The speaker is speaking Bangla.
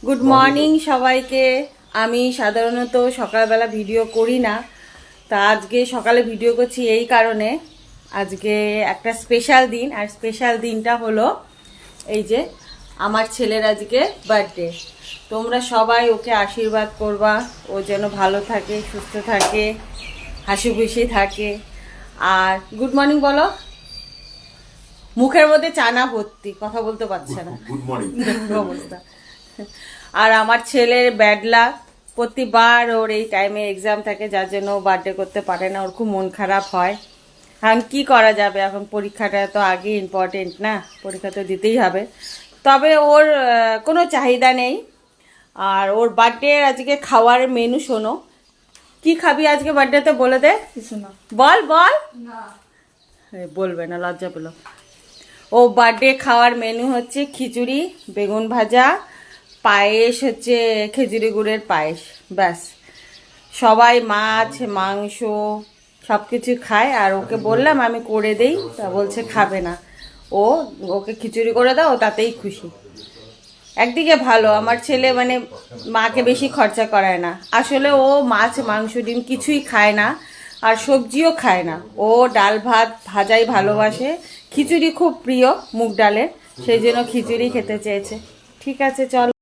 গুড মর্নিং সবাইকে। আমি সাধারণত সকালবেলা ভিডিও করি না, তা আজকে সকালে ভিডিও করছি এই কারণে, আজকে একটা স্পেশাল দিন। আর স্পেশাল দিনটা হলো এই যে আমার ছেলের আজকে বার্থডে। তোমরা সবাই ওকে আশীর্বাদ করবা, ও যেন ভালো থাকে, সুস্থ থাকে, হাসি খুশি থাকে। আর গুড মর্নিং বলো। মুখের মধ্যে চানা ভর্তি, কথা বলতে পারছে না। Good morning. অবস্থা। আর আমার ছেলের ব্যাড লাক, প্রতিবার ওর এই টাইমে এক্সাম থাকে, যার জন্য ও বার্থডে করতে পারে না, ওর খুব মন খারাপ হয়। এখন কি করা যাবে, এখন পরীক্ষাটা তো আগে ইম্পর্টেন্ট না, পরীক্ষা তো দিতেই হবে। তবে ওর কোনো চাহিদা নেই। আর ওর বার্থডে আজকে খাওয়ার মেনু শোনো। কি খাবি আজকে বার্থডেতে বলে দে। কিছু না। বল বল। না। বলবে না, লজ্জা পেলো। ও বার্থডে খাওয়ার মেনু হচ্ছে খিচুড়ি, বেগুন ভাজা, পায়েস হচ্ছে খেজুরি গুড়ের পায়েস, ব্যাস। সবাই মাছ মাংস সব কিছু খায়, আর ওকে বললাম আমি করে দেই, তা বলছে খাবে না। ওকে খিচুড়ি করে দাও, তাতেই খুশি। একদিকে ভালো, আমার ছেলে মানে মাকে বেশি খরচা করায় না। আসলে ও মাছ মাংস ডিম কিছুই খায় না, আর সবজিও খায় না। ও ডাল ভাত ভাজাই ভালোবাসে, খিচুড়ি খুব প্রিয় মুগ ডালের, সেই জন্য খিচুড়ি খেতে চেয়েছে। ঠিক আছে, চল।